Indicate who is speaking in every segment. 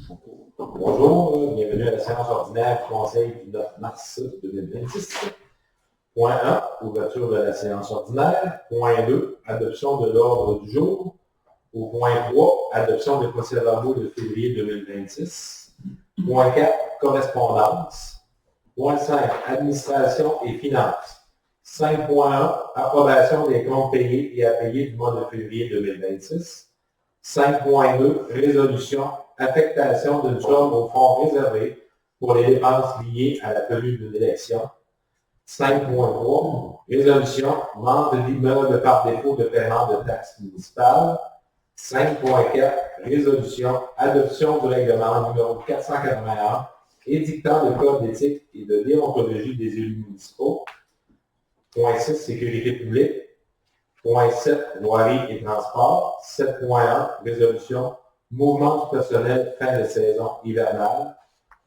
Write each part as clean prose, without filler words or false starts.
Speaker 1: Bonjour, bienvenue à la séance ordinaire du Conseil du 9 mars 2026. Point 1, ouverture de la séance ordinaire. Point 2, adoption de l'ordre du jour. Au point 3, adoption des procès-verbaux de février 2026. Point 4, correspondance. Point 5, administration et finances. 5.1, approbation des comptes payés et à payer du mois de février 2026. 5.2, résolution, affectation d'une somme au fonds réservé pour les dépenses liées à la tenue d'une élection. 5.3, résolution, vente d'immeubles par défaut de paiement de taxes municipales. 5.4, résolution, adoption du règlement numéro 481, édictant le code d'éthique et de déontologie des élus municipaux. Point 6, sécurité publique. Point 7, voirie et transport. 7.1, résolution, mouvement du personnel fin de saison hivernale.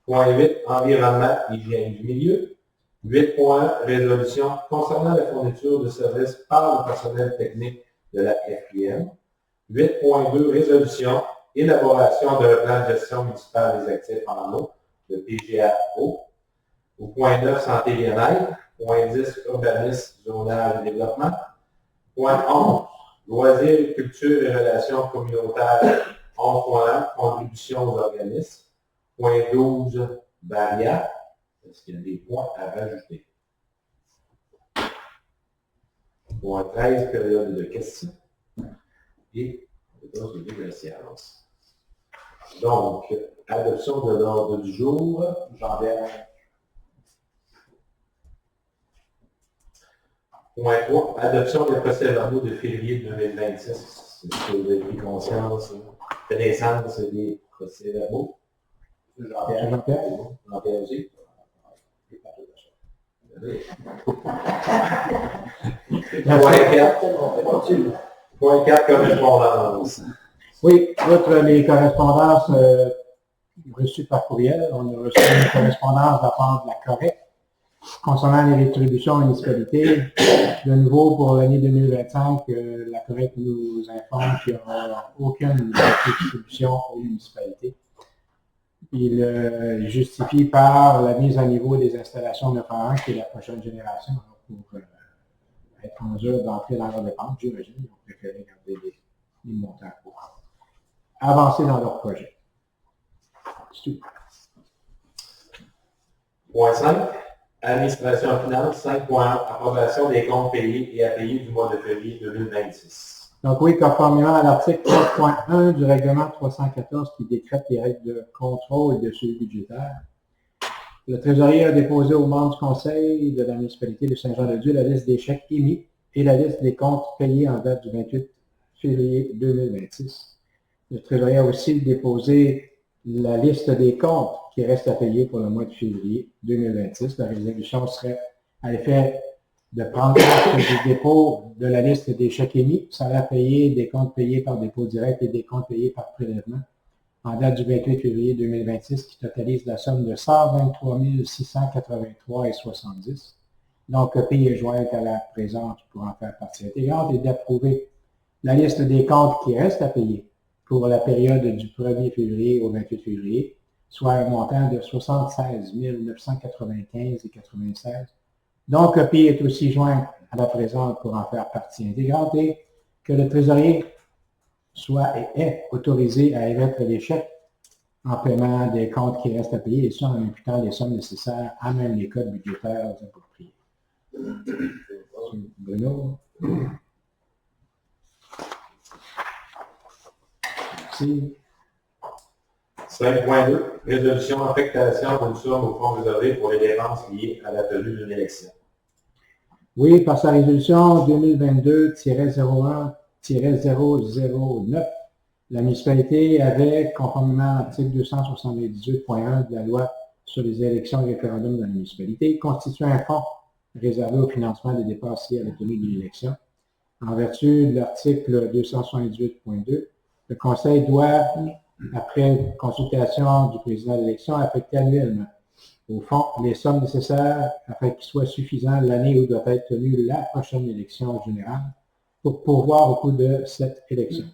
Speaker 1: Point 8, environnement, hygiène du milieu. 8.1, résolution concernant la fourniture de services par le personnel technique de la FQM. 8.2, résolution, élaboration d'un plan de gestion municipale des actifs en eau, le PGAO. Au point 9, santé et bien-être. Point 10, urbanisme, zonage et développement. Point 11, loisirs, culture et relations communautaires. 11.1, contribution aux organismes. Point 12, barrières. Est-ce qu'il y a des points à rajouter? Point 13, période de questions. Et de la séance. Donc, adoption de l'ordre du jour. Jean-Pierre. Point 3, adoption des procès-verbaux de février 2026. Est-ce que vous avez pris conscience, connaissance des procès-verbaux? Jean-Pierre. Jean-Pierre aussi. Point 4, correspondance.
Speaker 2: Oui, outre les correspondances reçues par courriel, on a reçu une correspondance de la part de la Correct concernant les rétributions aux municipalités. De nouveau, pour l'année 2025, la Correct nous informe qu'il n'y aura aucune rétribution aux municipalités. Il justifie par la mise à niveau des installations 911, qui est la prochaine génération, pour être en mesure d'entrer dans leur dépense. J'imagine qu'ils ont préféré garder les montants pour avancer dans leur projet. C'est tout.
Speaker 1: Point 5, administration et finances. 5.1, approbation des comptes payés et à payer du mois de février 2026.
Speaker 2: Donc oui, conformément à l'article 3.1 du règlement 314 qui décrète les règles de contrôle et de suivi budgétaire, le trésorier a déposé aux membres du conseil de la municipalité de Saint-Jean-de-Dieu la liste des chèques émis et la liste des comptes payés en date du 28 février 2026. Le trésorier a aussi déposé la liste des comptes qui restent à payer pour le mois de février 2026. La résolution serait à l'effet de prendre acte du dépôt de la liste des chèques émis, salaires payés, des comptes payés par dépôt direct et des comptes payés par prélèvement en date du 28 février 2026 qui totalise la somme de 123 683,70. Donc, copie est jointe à la présente pour en faire partie intégrante et d'approuver la liste des comptes qui restent à payer pour la période du 1er février au 28 février, soit un montant de 76 995,96. Donc, copie est aussi jointe à la présente pour en faire partie intégrante et que le trésorier soit et est autorisé à émettre les chèques en paiement des comptes qui restent à payer et ça en imputant les sommes nécessaires à même les codes budgétaires appropriés. Bruno. Merci.
Speaker 1: 5.2, résolution affectation d'une somme au fonds réservé pour les dépenses liées à la tenue d'une élection.
Speaker 2: Oui, par sa résolution 2022-01-009, la municipalité avait, conformément à l'article 278.1 de la loi sur les élections et référendums de la municipalité, constitué un fonds réservé au financement des dépenses liées à la tenue d'une élection. En vertu de l'article 278.2, le Conseil doit, après consultation du président de l'élection, affecter annuellement au fond les sommes nécessaires afin qu'il soit suffisant l'année où doit être tenue la prochaine élection générale pour pourvoir au coût de cette élection.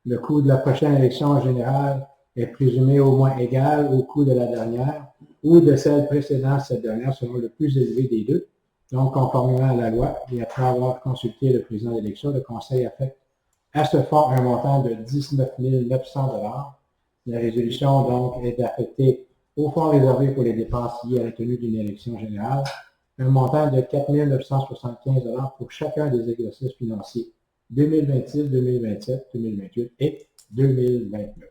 Speaker 2: Le coût de la prochaine élection générale est présumé au moins égal au coût de la dernière ou de celle précédant cette dernière selon le plus élevé des deux. Donc, conformément à la loi et après avoir consulté le président d'élection, le Conseil affecte à ce fonds un montant de 19 900 $. La résolution, donc, est d'affecter au fonds réservé pour les dépenses liées à la tenue d'une élection générale un montant de 4 975 $ pour chacun des exercices financiers 2026, 2027, 2028 et 2029.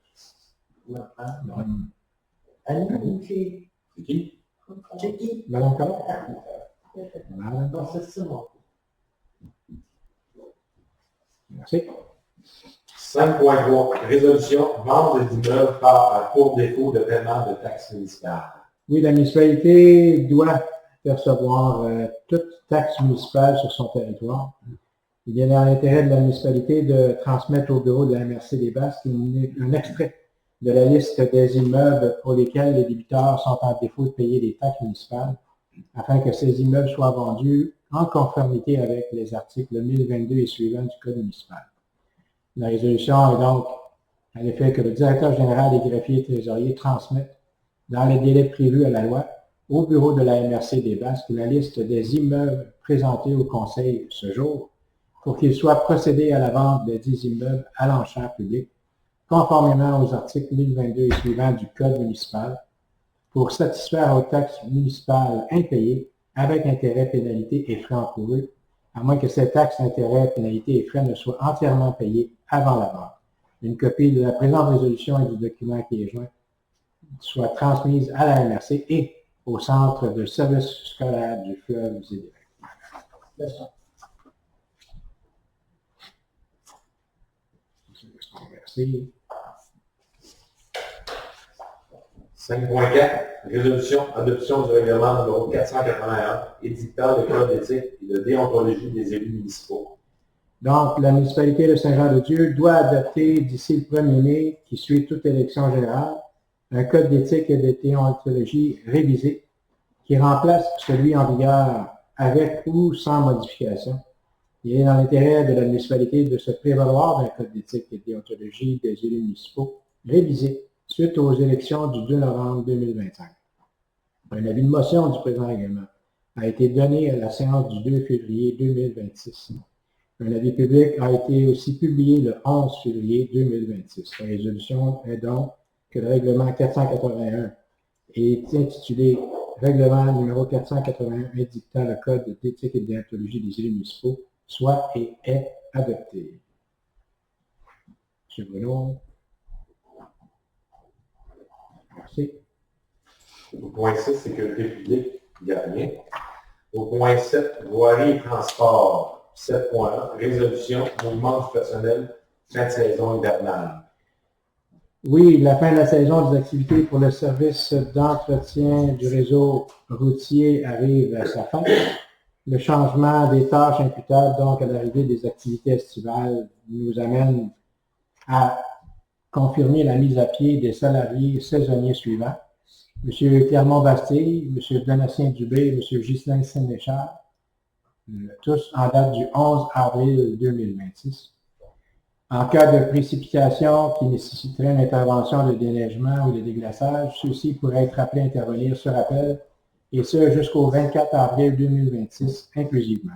Speaker 1: C'est qui?
Speaker 2: Madame Collard? Madame?
Speaker 3: Non, c'est ça, moi.
Speaker 2: Merci.
Speaker 1: 5.3. Résolution, vente d'immeubles pour défaut de paiement de taxes municipales.
Speaker 2: Oui, la municipalité doit percevoir toute taxe municipale sur son territoire. Il est dans l'intérêt de la municipalité de transmettre au bureau de la MRC des Basques un extrait de la liste des immeubles pour lesquels les débiteurs sont en défaut de payer des taxes municipales, afin que ces immeubles soient vendus en conformité avec les articles 1022 et suivants du Code municipal. La résolution est donc à l'effet que le directeur général des greffiers et trésoriers transmettent, dans les délais prévus à la loi, au bureau de la MRC des Basques la liste des immeubles présentés au Conseil ce jour pour qu'il soit procédé à la vente des 10 immeubles à l'enchère publique, conformément aux articles 1022 et suivants du Code municipal, pour satisfaire aux taxes municipales impayées avec intérêts, pénalités et frais encourus, à moins que ces taxes, intérêts, pénalités et frais ne soient entièrement payés avant la vente. Une copie de la présente résolution et du document qui est joint soit transmise à la MRC et au Centre de services scolaires du fleuve Zédébec. Merci.
Speaker 1: 5.4. Résolution, adoption du règlement numéro 481, édictant le code d'éthique et de déontologie des élus municipaux.
Speaker 2: Donc, la municipalité de Saint-Jean-de-Dieu doit adopter d'ici le 1er mai, qui suit toute élection générale, un code d'éthique et de déontologie révisé qui remplace celui en vigueur avec ou sans modification. Il est dans l'intérêt de la municipalité de se prévaloir d'un code d'éthique et de déontologie des élus municipaux révisé suite aux élections du 2 novembre 2025. Un avis de motion du présent règlement a été donné à la séance du 2 février 2026. Un avis public a été aussi publié le 11 février 2026. La résolution est donc que le règlement 481 est intitulé Règlement numéro 481 édictant le code d'éthique et de déontologie des élus municipaux soit et est adopté. M. Bruno. Merci.
Speaker 1: Au point 6, sécurité publique, il n'y a rien. Au point 7, voirie et transport. 7.1, résolution, mouvement du personnel, fin de saison hivernale.
Speaker 2: Oui, la fin de la saison des activités pour le service d'entretien du réseau routier arrive à sa fin. Le changement des tâches imputables, donc à l'arrivée des activités estivales, nous amène à confirmer la mise à pied des salariés saisonniers suivants. M. Clermont-Bastille, M. Donatien Dubé et M. Ghislain Sénéchal, tous en date du 11 avril 2026. En cas de précipitation qui nécessiterait une intervention de déneigement ou de déglaçage, ceux-ci pourraient être appelés à intervenir sur appel, et ce jusqu'au 24 avril 2026 inclusivement.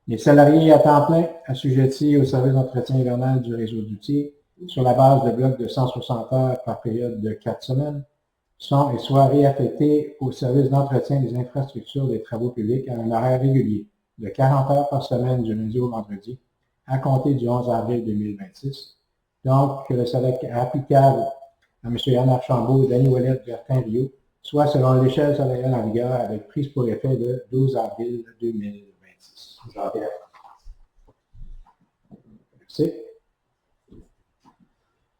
Speaker 2: Les salariés à temps plein assujettis au service d'entretien hivernal du réseau routier sur la base de blocs de 160 heures par période de 4 semaines sont et soient réaffectés au service d'entretien des infrastructures des travaux publics à un horaire régulier de 40 heures par semaine du lundi au vendredi à compter du 11 avril 2026. Donc, que le salaire applicable à M. Yann Archambault et Denis Ouellette Bertin-Rio soit selon l'échelle salariale en vigueur avec prise pour effet le 12 avril 2026. Jean-Pierre. Merci.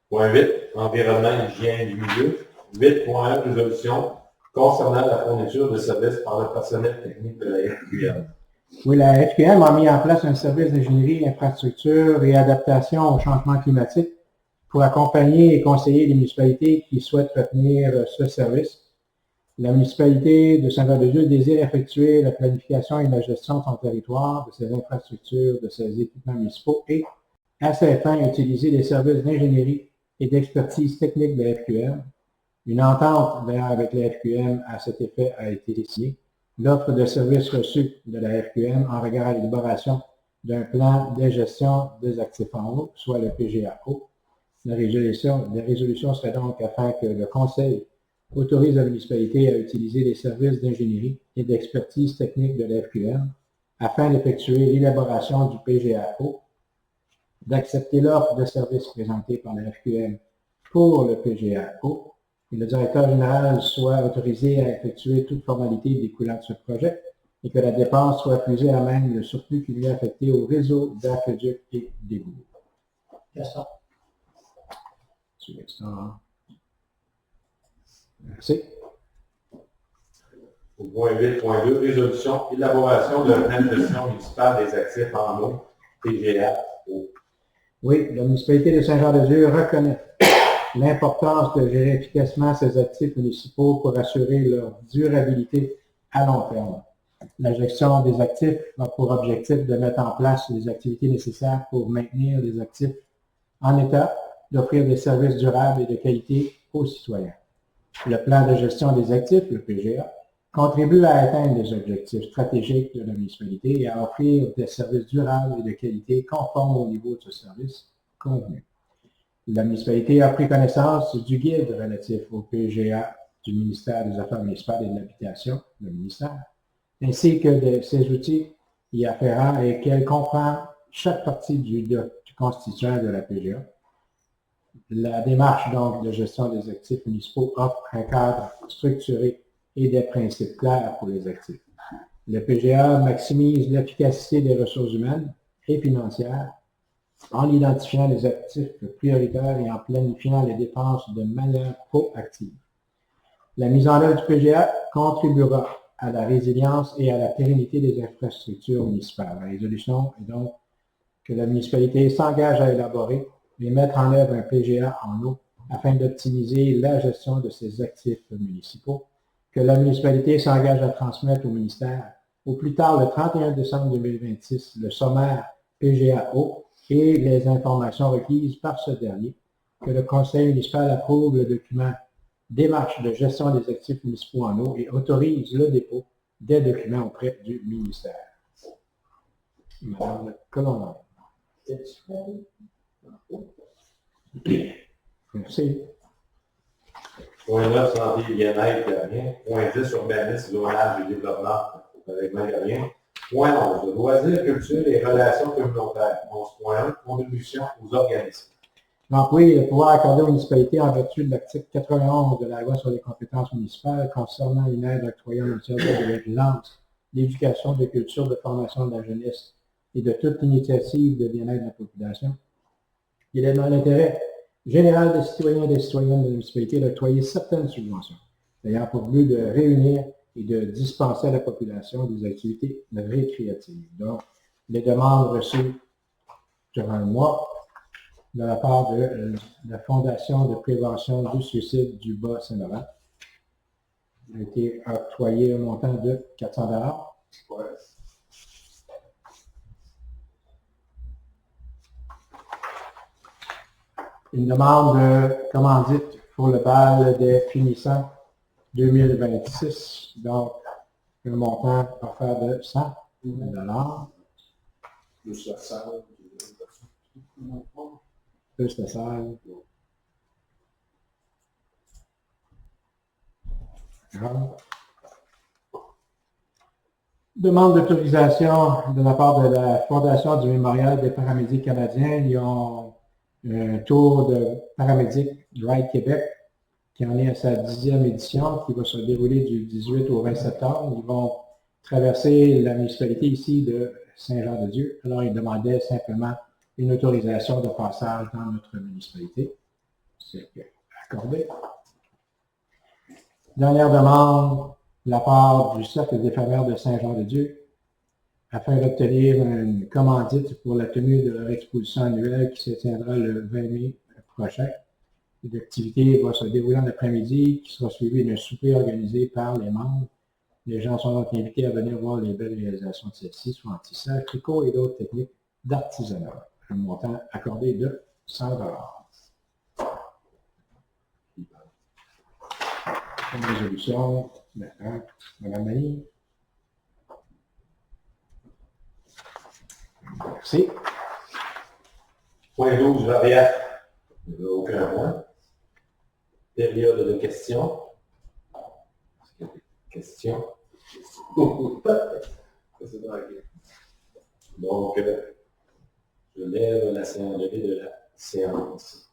Speaker 1: Point 8, environnement, hygiène du milieu. 8.1, résolution concernant la fourniture de services par le personnel technique de la FQM.
Speaker 2: Oui, la FQM a mis en place un service d'ingénierie, infrastructure et adaptation au changement climatique pour accompagner et conseiller les municipalités qui souhaitent retenir ce service. La municipalité de Saint-Jean-de-Dieu désire effectuer la planification et la gestion de son territoire, de ses infrastructures, de ses équipements municipaux et, à ces fins, utiliser les services d'ingénierie et d'expertise technique de la FQM. Une entente avec la FQM à cet effet a été signée. L'offre de services reçue de la FQM en regard à l'élaboration d'un plan de gestion des actifs en eau, soit le PGAO. La résolution serait donc afin que le Conseil autorise la municipalité à utiliser les services d'ingénierie et d'expertise technique de la FQM afin d'effectuer l'élaboration du PGAO, d'accepter l'offre de services présentée par la FQM pour le PGAO, et le directeur général soit autorisé à effectuer toute formalité découlant de ce projet et que la dépense soit puisée à même le surplus qui lui est affecté au réseau d'aqueducs et d'égouts.
Speaker 3: Gaston.
Speaker 2: Merci.
Speaker 1: Au point 8.2, résolution, élaboration d'un plan de gestion municipale des actifs en eau, PGAO.
Speaker 2: Oui, la municipalité de Saint-Jean-de-Dieu reconnaît l'importance de gérer efficacement ces actifs municipaux pour assurer leur durabilité à long terme. La gestion des actifs a pour objectif de mettre en place les activités nécessaires pour maintenir les actifs en état, d'offrir des services durables et de qualité aux citoyens. Le plan de gestion des actifs, le PGA, contribue à atteindre les objectifs stratégiques de la municipalité et à offrir des services durables et de qualité conformes au niveau de ce service convenu. La municipalité a pris connaissance du guide relatif au PGA du ministère des Affaires municipales et de l'Habitation, le ministère, ainsi que de ses outils y afférents et qu'elle comprend chaque partie du constituant de la PGA. La démarche donc de gestion des actifs municipaux offre un cadre structuré et des principes clairs pour les actifs. Le PGA maximise l'efficacité des ressources humaines et financières en identifiant les actifs prioritaires et en planifiant les dépenses de manière proactive. La mise en œuvre du PGA contribuera à la résilience et à la pérennité des infrastructures municipales. La résolution est donc que la municipalité s'engage à élaborer et mettre en œuvre un PGA en eau afin d'optimiser la gestion de ses actifs municipaux, que la municipalité s'engage à transmettre au ministère au plus tard le 31 décembre 2026 le sommaire PGAO et les informations requises par ce dernier, que le conseil municipal approuve le document démarche de gestion des actifs municipaux en eau et autorise le dépôt des documents auprès du ministère. Madame Colombo. Merci.
Speaker 1: Point 9, santé et bien-être, rien. Point 10, urbanisme, zonage et développement, avec rien. Point 11, loisirs, culture et relations communautaires. 11.1, contribution aux organismes.
Speaker 2: Donc oui, le pouvoir accordé aux municipalités en vertu de l'article 91 de la loi sur les compétences municipales concernant une aide octroyée en matière de vigilance, d'éducation, de culture, de formation de la jeunesse et de toute initiative de bien-être de la population. Il est dans l'intérêt général des citoyens et des citoyennes de la municipalité d'octroyer certaines subventions, ayant pour but de réunir et de dispenser à la population des activités récréatives. Donc, les demandes reçues durant le mois de la part de la Fondation de prévention du suicide du Bas-Saint-Laurent a été octroyé un montant de 400 $.
Speaker 1: Ouais.
Speaker 2: Une demande de commandite pour le bal des finissants 2026, donc un montant offert de 100 $.
Speaker 1: Plus la salle.
Speaker 2: Plus la salle. Demande d'autorisation de la part de la Fondation du Mémorial des paramédics canadiens. Ils ont un tour de paramédic Ride Québec qui en est à sa 10e édition, qui va se dérouler du 18 au 20 septembre. Ils vont traverser la municipalité ici de Saint-Jean-de-Dieu. Alors, ils demandaient simplement une autorisation de passage dans notre municipalité. C'est accordé. Dernière demande de la part du Cercle des éphémères de Saint-Jean-de-Dieu afin d'obtenir une commandite pour la tenue de leur exposition annuelle qui se tiendra le 20 mai prochain. L'activité va se dérouler en après-midi, qui sera suivie d'un souper organisé par les membres. Les gens sont donc invités à venir voir les belles réalisations de celle-ci, soit en tissage, tricot et d'autres techniques d'artisanat. Un montant accordé de 100 $. Une résolution. Maintenant, Mme Mailly. Merci.
Speaker 1: Point 12, variable. Il n'y a aucun point. Période de questions. Est-ce qu'il y a des questions? Donc, je lève la séance de la séance.